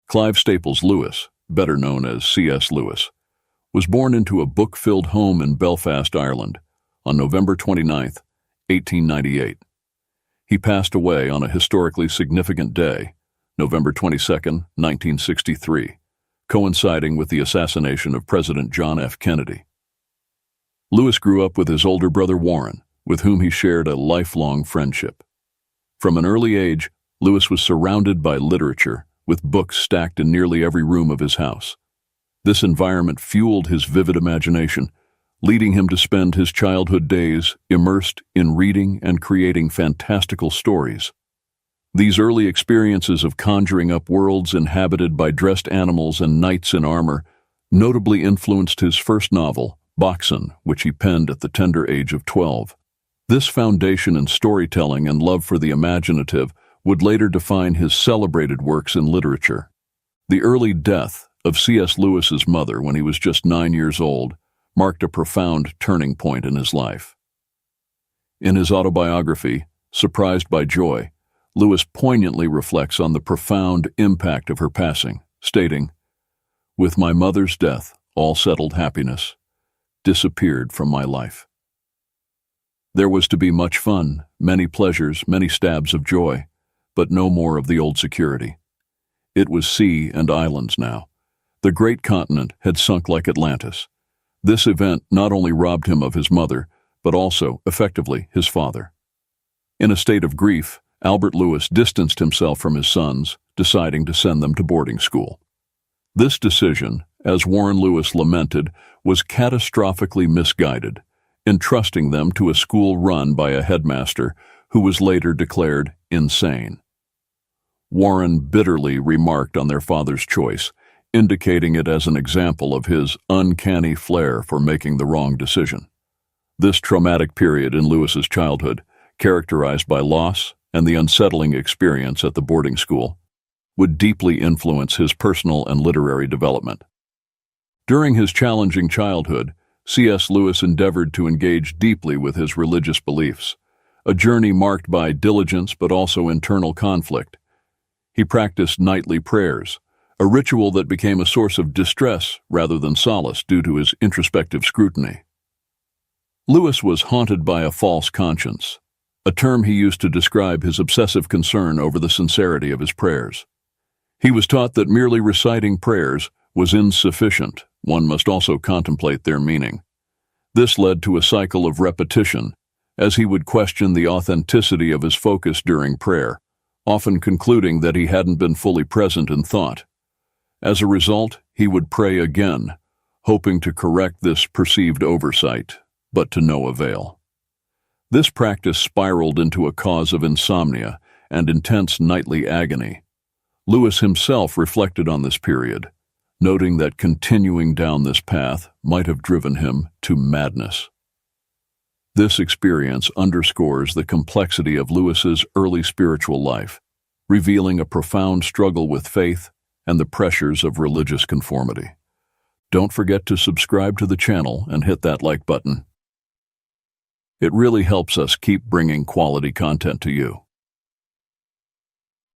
Clive Staples Lewis, better known as C.S. Lewis, was born into a book-filled home in Belfast, Ireland, on November 29, 1898. He passed away on a historically significant day, November 22, 1963, coinciding with the assassination of President John F. Kennedy. Lewis grew up with his older brother Warren, with whom he shared a lifelong friendship. From an early age, Lewis was surrounded by literature, with books stacked in nearly every room of his house. This environment fueled his vivid imagination, leading him to spend his childhood days immersed in reading and creating fantastical stories. These early experiences of conjuring up worlds inhabited by dressed animals and knights in armor notably influenced his first novel, Boxen, which he penned at the tender age of 12. This foundation in storytelling and love for the imaginative would later define his celebrated works in literature. The early death of C.S. Lewis's mother when he was just 9 years old marked a profound turning point in his life. In his autobiography, Surprised by Joy, Lewis poignantly reflects on the profound impact of her passing, stating, "With my mother's death, all settled happiness disappeared from my life. There was to be much fun, many pleasures, many stabs of joy, but no more of the old security. It was sea and islands now. The great continent had sunk like Atlantis. This event not only robbed him of his mother, but also, effectively, his father." In a state of grief, Albert Lewis distanced himself from his sons, deciding to send them to boarding school. This decision, as Warren Lewis lamented, was catastrophically misguided, entrusting them to a school run by a headmaster who was later declared insane. Warren bitterly remarked on their father's choice, indicating it as an example of his uncanny flair for making the wrong decision. This traumatic period in Lewis's childhood, characterized by loss and the unsettling experience at the boarding school, would deeply influence his personal and literary development. During his challenging childhood, C.S. Lewis endeavored to engage deeply with his religious beliefs, a journey marked by diligence but also internal conflict. He practiced nightly prayers, a ritual that became a source of distress rather than solace due to his introspective scrutiny. Lewis was haunted by a false conscience, a term he used to describe his obsessive concern over the sincerity of his prayers. He was taught that merely reciting prayers was insufficient. One must also contemplate their meaning. This led to a cycle of repetition, as he would question the authenticity of his focus during prayer, often concluding that he hadn't been fully present in thought. As a result, he would pray again, hoping to correct this perceived oversight, but to no avail. This practice spiraled into a cause of insomnia and intense nightly agony. Lewis himself reflected on this period, noting that continuing down this path might have driven him to madness. This experience underscores the complexity of Lewis's early spiritual life, revealing a profound struggle with faith and the pressures of religious conformity. Don't forget to subscribe to the channel and hit that like button. It really helps us keep bringing quality content to you.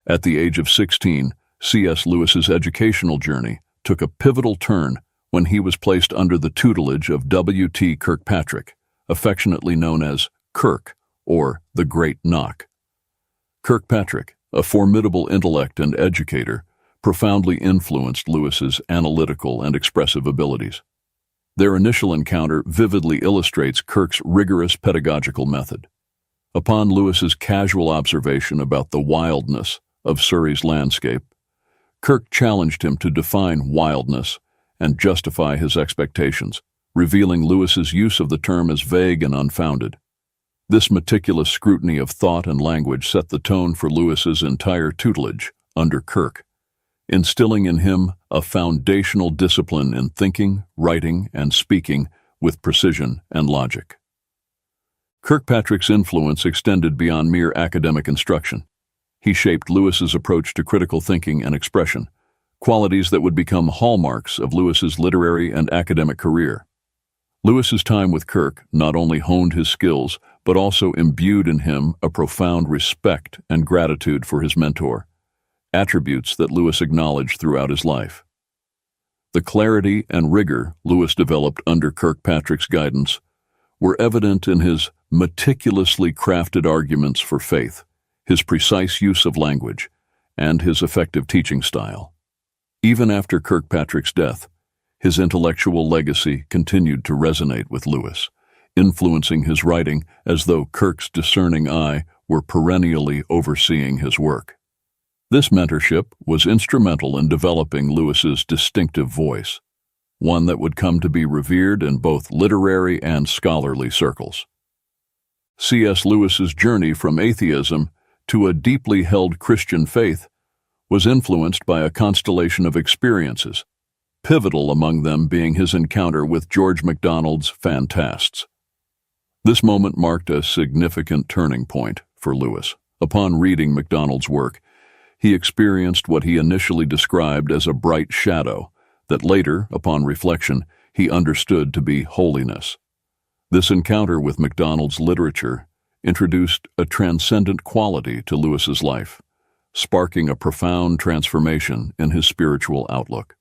At the age of 16, C.S. Lewis's educational journey took a pivotal turn when he was placed under the tutelage of W.T. Kirkpatrick, affectionately known as Kirk, or the Great Knock. Kirkpatrick, a formidable intellect and educator, profoundly influenced Lewis's analytical and expressive abilities. Their initial encounter vividly illustrates Kirk's rigorous pedagogical method. Upon Lewis's casual observation about the wildness of Surrey's landscape, Kirk challenged him to define wildness and justify his expectations, revealing Lewis's use of the term as vague and unfounded. This meticulous scrutiny of thought and language set the tone for Lewis's entire tutelage under Kirk, instilling in him a foundational discipline in thinking, writing, and speaking with precision and logic. Kirkpatrick's influence extended beyond mere academic instruction. He shaped Lewis's approach to critical thinking and expression, qualities that would become hallmarks of Lewis's literary and academic career. Lewis's time with Kirk not only honed his skills, but also imbued in him a profound respect and gratitude for his mentor. attributes that Lewis acknowledged throughout his life. The clarity and rigor Lewis developed under Kirkpatrick's guidance were evident in his meticulously crafted arguments for faith, his precise use of language, and his effective teaching style. Even after Kirkpatrick's death, his intellectual legacy continued to resonate with Lewis, influencing his writing as though Kirk's discerning eye were perennially overseeing his work. This mentorship was instrumental in developing Lewis's distinctive voice, one that would come to be revered in both literary and scholarly circles. C.S. Lewis's journey from atheism to a deeply held Christian faith was influenced by a constellation of experiences, pivotal among them being his encounter with George MacDonald's Phantasts. This moment marked a significant turning point for Lewis. Upon reading MacDonald's work, he experienced what he initially described as a bright shadow that later, upon reflection, he understood to be holiness. This encounter with MacDonald's literature introduced a transcendent quality to Lewis's life, sparking a profound transformation in his spiritual outlook.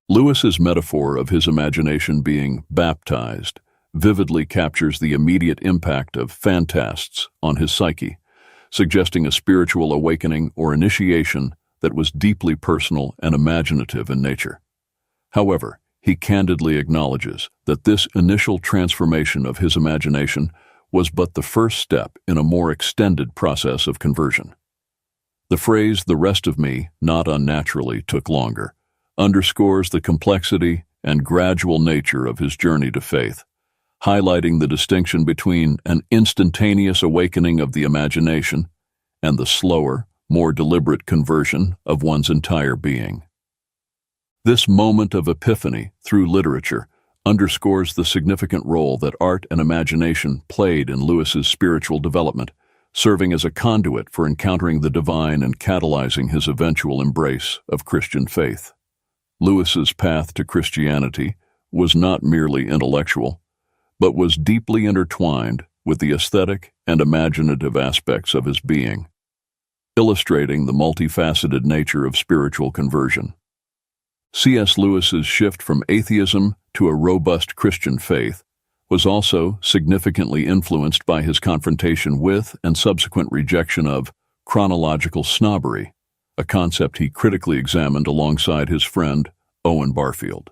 Lewis's metaphor of his imagination being baptized vividly captures the immediate impact of phantasts on his psyche, suggesting a spiritual awakening or initiation that was deeply personal and imaginative in nature. However, he candidly acknowledges that this initial transformation of his imagination was but the first step in a more extended process of conversion. The phrase, "the rest of me, not unnaturally, took longer," underscores the complexity and gradual nature of his journey to faith, highlighting the distinction between an instantaneous awakening of the imagination and the slower, more deliberate conversion of one's entire being. This moment of epiphany through literature underscores the significant role that art and imagination played in Lewis's spiritual development, serving as a conduit for encountering the divine and catalyzing his eventual embrace of Christian faith. Lewis's path to Christianity was not merely intellectual, but was deeply intertwined with the aesthetic and imaginative aspects of his being, illustrating the multifaceted nature of spiritual conversion. C.S. Lewis's shift from atheism to a robust Christian faith was also significantly influenced by his confrontation with and subsequent rejection of chronological snobbery, a concept he critically examined alongside his friend Owen Barfield.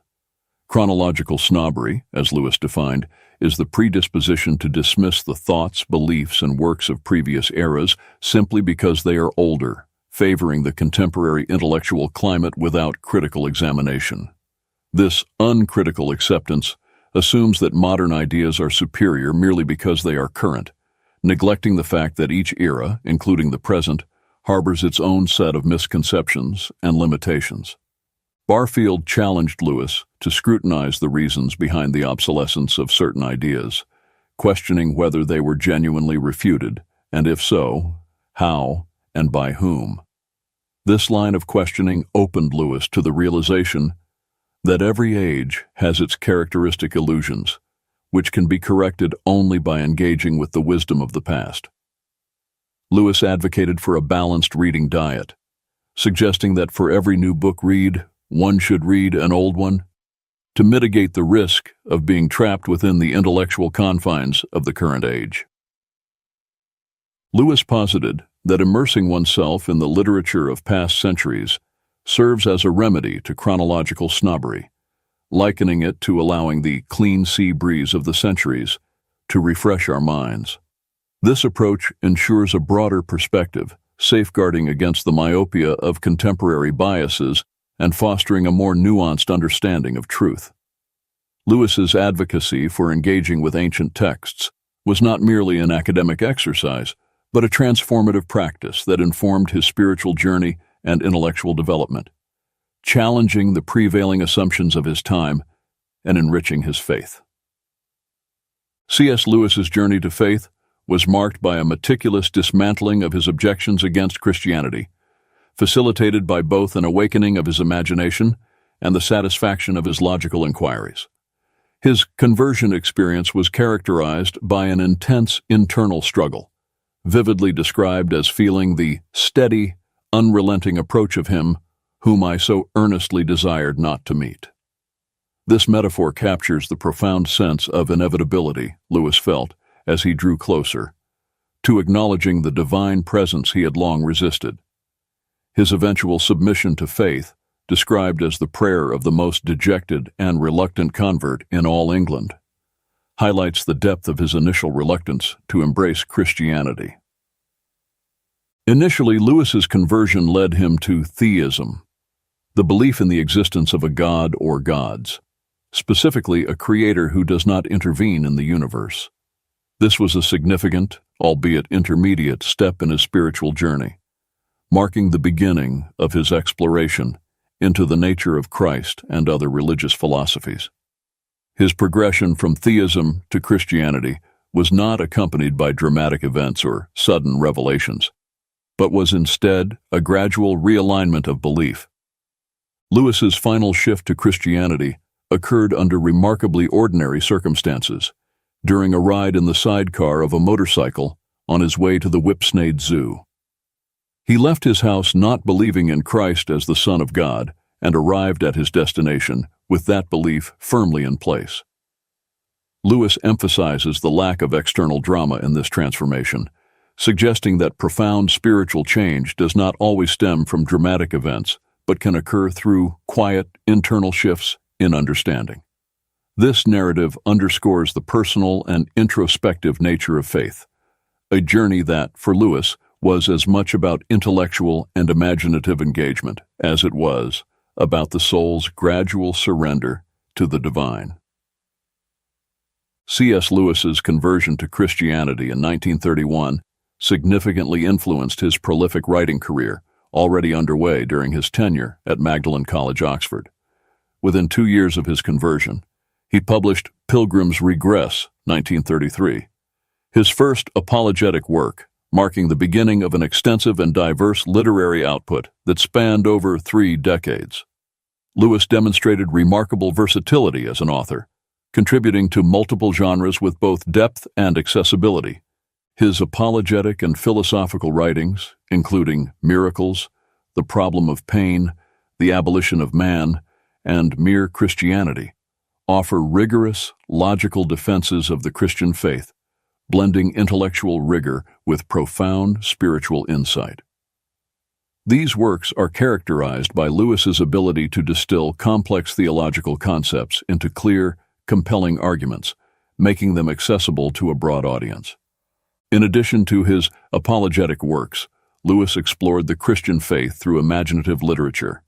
Chronological snobbery, as Lewis defined, is the predisposition to dismiss the thoughts, beliefs, and works of previous eras simply because they are older, favoring the contemporary intellectual climate without critical examination. This uncritical acceptance assumes that modern ideas are superior merely because they are current, neglecting the fact that each era, including the present, harbors its own set of misconceptions and limitations. Barfield challenged Lewis to scrutinize the reasons behind the obsolescence of certain ideas, questioning whether they were genuinely refuted, and if so, how and by whom. This line of questioning opened Lewis to the realization that every age has its characteristic illusions, which can be corrected only by engaging with the wisdom of the past. Lewis advocated for a balanced reading diet, suggesting that for every new book read, one should read an old one, to mitigate the risk of being trapped within the intellectual confines of the current age. Lewis posited that immersing oneself in the literature of past centuries serves as a remedy to chronological snobbery, likening it to allowing the clean sea breeze of the centuries to refresh our minds. This approach ensures a broader perspective, safeguarding against the myopia of contemporary biases and fostering a more nuanced understanding of truth. Lewis's advocacy for engaging with ancient texts was not merely an academic exercise, but a transformative practice that informed his spiritual journey and intellectual development, challenging the prevailing assumptions of his time and enriching his faith. C.S. Lewis's journey to faith was marked by a meticulous dismantling of his objections against Christianity, facilitated by both an awakening of his imagination and the satisfaction of his logical inquiries. His conversion experience was characterized by an intense internal struggle, vividly described as feeling the steady, unrelenting approach of him whom I so earnestly desired not to meet. This metaphor captures the profound sense of inevitability Lewis felt as he drew closer to acknowledging the divine presence he had long resisted. His eventual submission to faith, described as the prayer of the most dejected and reluctant convert in all England, highlights the depth of his initial reluctance to embrace Christianity. Initially, Lewis's conversion led him to theism, the belief in the existence of a god or gods, specifically a creator who does not intervene in the universe. This was a significant, albeit intermediate, step in his spiritual journey, marking the beginning of his exploration into the nature of Christ and other religious philosophies. His progression from theism to Christianity was not accompanied by dramatic events or sudden revelations, but was instead a gradual realignment of belief. Lewis's final shift to Christianity occurred under remarkably ordinary circumstances, during a ride in the sidecar of a motorcycle on his way to the Whipsnade Zoo. He left his house not believing in Christ as the Son of God and arrived at his destination with that belief firmly in place. Lewis emphasizes the lack of external drama in this transformation, suggesting that profound spiritual change does not always stem from dramatic events, but can occur through quiet, internal shifts in understanding. This narrative underscores the personal and introspective nature of faith, a journey that, for Lewis, was as much about intellectual and imaginative engagement as it was about the soul's gradual surrender to the divine. C.S. Lewis's conversion to Christianity in 1931 significantly influenced his prolific writing career, already underway during his tenure at Magdalen College, Oxford. Within 2 years of his conversion, he published Pilgrim's Regress, 1933, his first apologetic work, marking the beginning of an extensive and diverse literary output that spanned over 3 decades. Lewis demonstrated remarkable versatility as an author, contributing to multiple genres with both depth and accessibility. His apologetic and philosophical writings, including Miracles, The Problem of Pain, The Abolition of Man, and Mere Christianity, offer rigorous, logical defenses of the Christian faith, blending intellectual rigor with profound spiritual insight. These works are characterized by Lewis's ability to distill complex theological concepts into clear, compelling arguments, making them accessible to a broad audience. In addition to his apologetic works, Lewis explored the Christian faith through imaginative literature.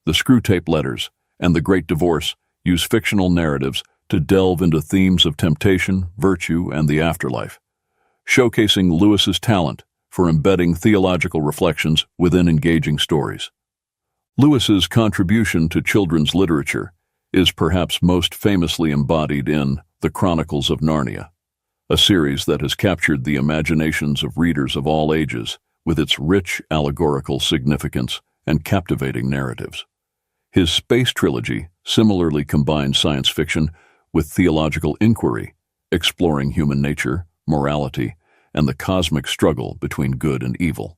The Screwtape Letters and The Great Divorce use fictional narratives to delve into themes of temptation, virtue, and the afterlife, showcasing Lewis's talent for embedding theological reflections within engaging stories. Lewis's contribution to children's literature is perhaps most famously embodied in The Chronicles of Narnia, a series that has captured the imaginations of readers of all ages with its rich allegorical significance and captivating narratives. His space trilogy similarly combines science fiction with theological inquiry, exploring human nature, morality, and the cosmic struggle between good and evil.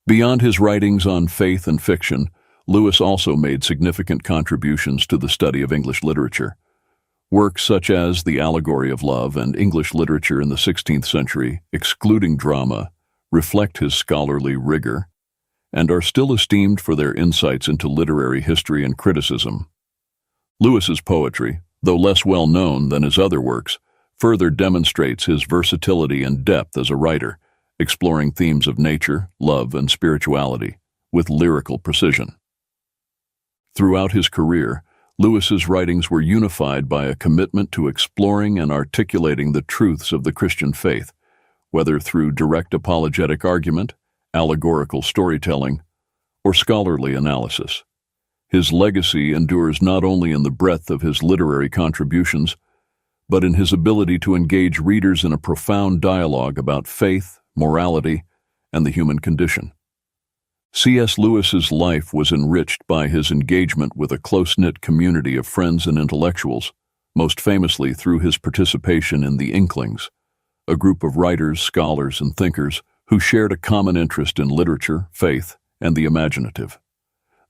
Beyond his writings on faith and fiction, Lewis also made significant contributions to the study of English literature. Works such as The Allegory of Love and English Literature in the 16th Century, excluding drama, reflect his scholarly rigor and are still esteemed for their insights into literary history and criticism. Lewis's poetry, though less well known than his other works, further demonstrates his versatility and depth as a writer, exploring themes of nature, love, and spirituality with lyrical precision. Throughout his career, Lewis's writings were unified by a commitment to exploring and articulating the truths of the Christian faith, whether through direct apologetic argument, allegorical storytelling, or scholarly analysis. His legacy endures not only in the breadth of his literary contributions, but in his ability to engage readers in a profound dialogue about faith, morality, and the human condition. C.S. Lewis's life was enriched by his engagement with a close-knit community of friends and intellectuals, most famously through his participation in the Inklings, a group of writers, scholars, and thinkers who shared a common interest in literature, faith, and the imaginative.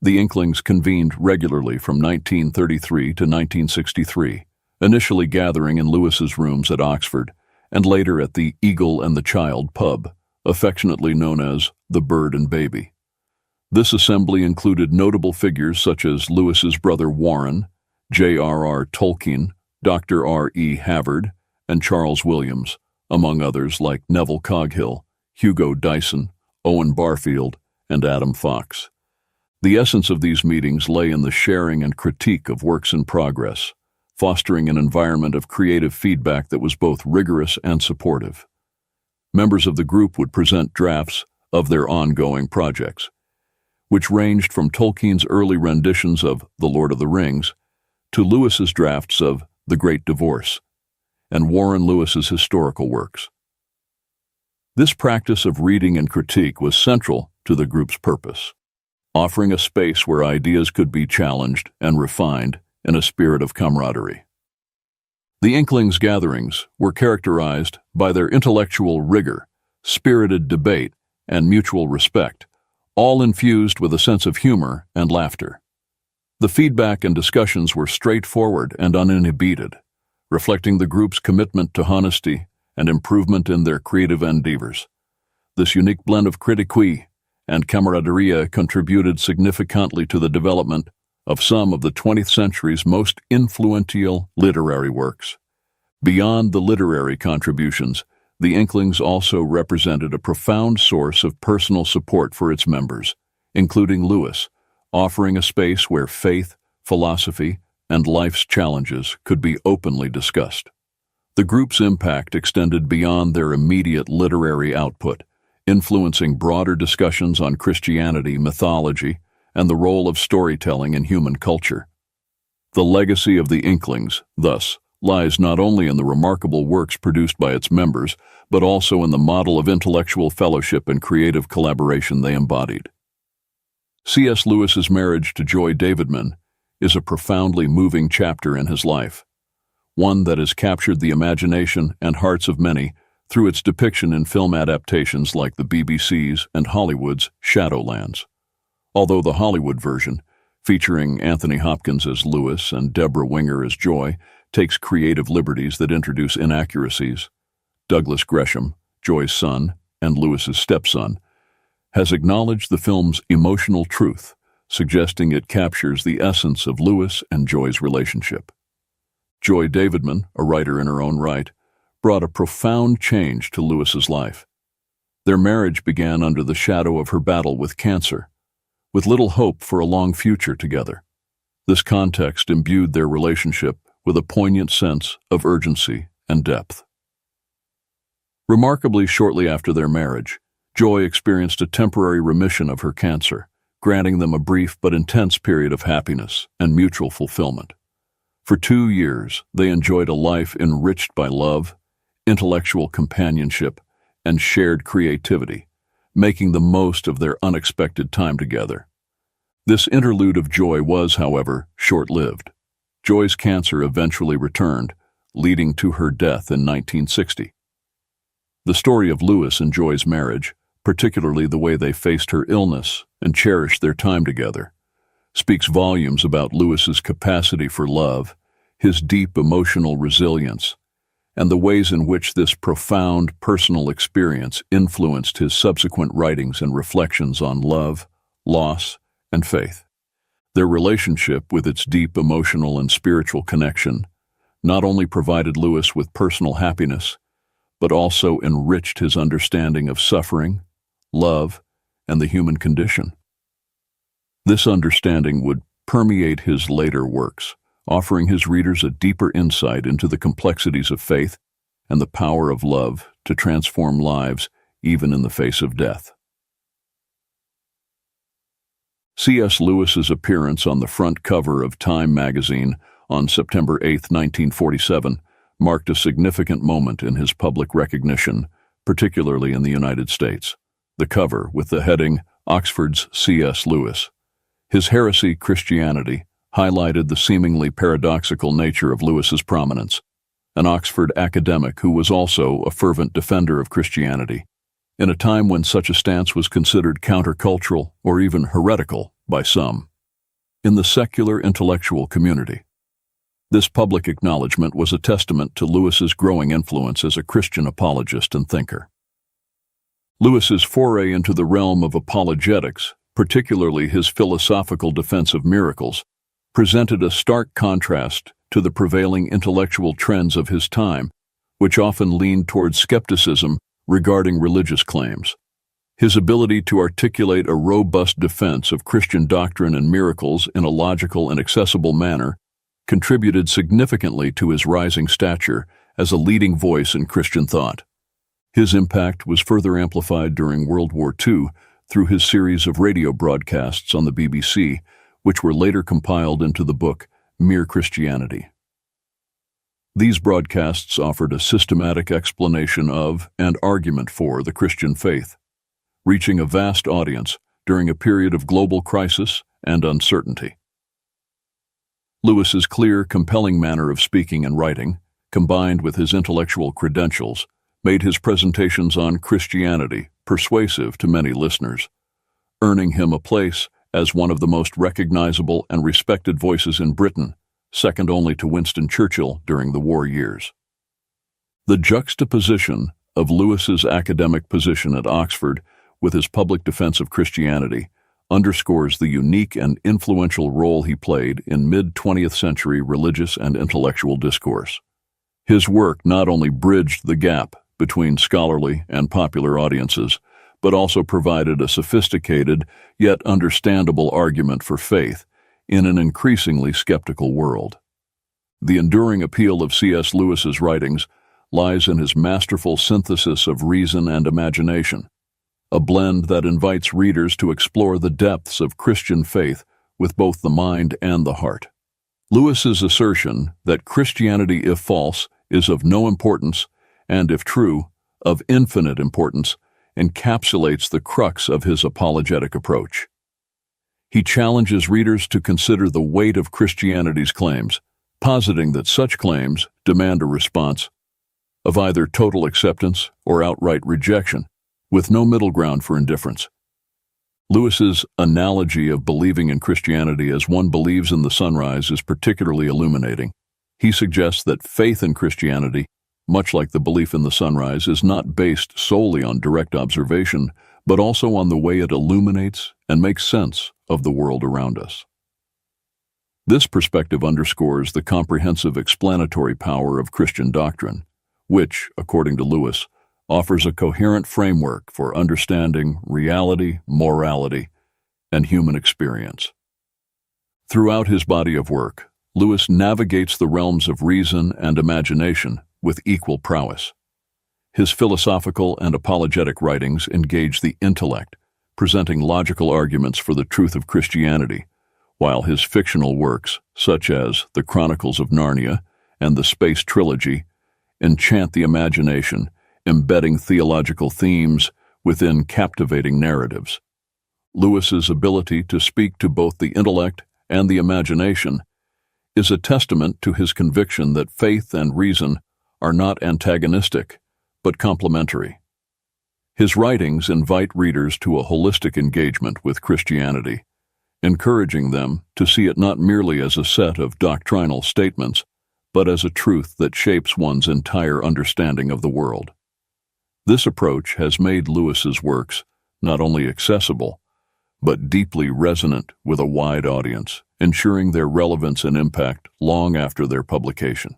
The Inklings convened regularly from 1933 to 1963, initially gathering in Lewis's rooms at Oxford, and later at the Eagle and the Child pub, affectionately known as the Bird and Baby. This assembly included notable figures such as Lewis's brother Warren, J.R.R. Tolkien, Dr. R.E. Havard, and Charles Williams, among others like Neville Coghill, Hugo Dyson, Owen Barfield, and Adam Fox. The essence of these meetings lay in the sharing and critique of works in progress, fostering an environment of creative feedback that was both rigorous and supportive. Members of the group would present drafts of their ongoing projects, which ranged from Tolkien's early renditions of The Lord of the Rings to Lewis's drafts of The Great Divorce and Warren Lewis's historical works. This practice of reading and critique was central to the group's purpose, offering a space where ideas could be challenged and refined in a spirit of camaraderie. The Inklings' gatherings were characterized by their intellectual rigor, spirited debate, and mutual respect, all infused with a sense of humor and laughter. The feedback and discussions were straightforward and uninhibited, reflecting the group's commitment to honesty and improvement in their creative endeavors. This unique blend of critique and camaraderie contributed significantly to the development of some of the 20th century's most influential literary works. Beyond the literary contributions, the Inklings also represented a profound source of personal support for its members, including Lewis, offering a space where faith, philosophy, and life's challenges could be openly discussed. The group's impact extended beyond their immediate literary output, influencing broader discussions on Christianity, mythology, and the role of storytelling in human culture. The legacy of the Inklings, thus, lies not only in the remarkable works produced by its members, but also in the model of intellectual fellowship and creative collaboration they embodied. C.S. Lewis's marriage to Joy Davidman is a profoundly moving chapter in his life, one that has captured the imagination and hearts of many through its depiction in film adaptations like the BBC's and Hollywood's Shadowlands. Although the Hollywood version, featuring Anthony Hopkins as Lewis and Deborah Winger as Joy, takes creative liberties that introduce inaccuracies, Douglas Gresham, Joy's son and Lewis's stepson, has acknowledged the film's emotional truth, suggesting it captures the essence of Lewis and Joy's relationship. Joy Davidman, a writer in her own right, brought a profound change to Lewis's life. Their marriage began under the shadow of her battle with cancer, with little hope for a long future together. This context imbued their relationship with a poignant sense of urgency and depth. Remarkably, shortly after their marriage, Joy experienced a temporary remission of her cancer, granting them a brief but intense period of happiness and mutual fulfillment. For 2 years, they enjoyed a life enriched by love, intellectual companionship, and shared creativity, making the most of their unexpected time together. This interlude of joy was, however, short-lived. Joy's cancer eventually returned, leading to her death in 1960. The story of Lewis and Joy's marriage, particularly the way they faced her illness and cherished their time together, speaks volumes about Lewis's capacity for love, his deep emotional resilience, and the ways in which this profound personal experience influenced his subsequent writings and reflections on love, loss, and faith. Their relationship, with its deep emotional and spiritual connection, not only provided Lewis with personal happiness, but also enriched his understanding of suffering, love, and the human condition. This understanding would permeate his later works, offering his readers a deeper insight into the complexities of faith and the power of love to transform lives even in the face of death. C.S. Lewis's appearance on the front cover of Time magazine on September 8, 1947, marked a significant moment in his public recognition, particularly in the United States. The cover, with the heading, Oxford's C.S. Lewis. His heresy, Christianity, highlighted the seemingly paradoxical nature of Lewis's prominence. An Oxford academic who was also a fervent defender of Christianity, in a time when such a stance was considered countercultural or even heretical by some in the secular intellectual community. This public acknowledgement was a testament to Lewis's growing influence as a Christian apologist and thinker. Lewis's foray into the realm of apologetics, particularly his philosophical defense of miracles, presented a stark contrast to the prevailing intellectual trends of his time, which often leaned toward skepticism regarding religious claims. His ability to articulate a robust defense of Christian doctrine and miracles in a logical and accessible manner contributed significantly to his rising stature as a leading voice in Christian thought. His impact was further amplified during World War II through his series of radio broadcasts on the BBC, which were later compiled into the book Mere Christianity. These broadcasts offered a systematic explanation of and argument for the Christian faith, reaching a vast audience during a period of global crisis and uncertainty. Lewis's clear, compelling manner of speaking and writing, combined with his intellectual credentials, made his presentations on Christianity persuasive to many listeners, earning him a place as one of the most recognizable and respected voices in Britain, second only to Winston Churchill during the war years. The juxtaposition of Lewis's academic position at Oxford with his public defense of Christianity underscores the unique and influential role he played in mid-20th century religious and intellectual discourse. His work not only bridged the gap between scholarly and popular audiences, but also provided a sophisticated yet understandable argument for faith in an increasingly skeptical world. The enduring appeal of C.S. Lewis's writings lies in his masterful synthesis of reason and imagination, a blend that invites readers to explore the depths of Christian faith with both the mind and the heart. Lewis's assertion that Christianity, if false, is of no importance, and if true, of infinite importance, encapsulates the crux of his apologetic approach. He challenges readers to consider the weight of Christianity's claims, positing that such claims demand a response of either total acceptance or outright rejection, with no middle ground for indifference. Lewis's analogy of believing in Christianity as one believes in the sunrise is particularly illuminating. He suggests that faith in Christianity, much like the belief in the sunrise, is not based solely on direct observation, but also on the way it illuminates and makes sense of the world around us. This perspective underscores the comprehensive explanatory power of Christian doctrine, which, according to Lewis, offers a coherent framework for understanding reality, morality, and human experience. Throughout his body of work, Lewis navigates the realms of reason and imagination with equal prowess. His philosophical and apologetic writings engage the intellect, presenting logical arguments for the truth of Christianity, while his fictional works, such as The Chronicles of Narnia and the Space Trilogy, enchant the imagination, embedding theological themes within captivating narratives. Lewis's ability to speak to both the intellect and the imagination is a testament to his conviction that faith and reason are not antagonistic, but complementary. His writings invite readers to a holistic engagement with Christianity, encouraging them to see it not merely as a set of doctrinal statements, but as a truth that shapes one's entire understanding of the world. This approach has made Lewis's works not only accessible, but deeply resonant with a wide audience, ensuring their relevance and impact long after their publication.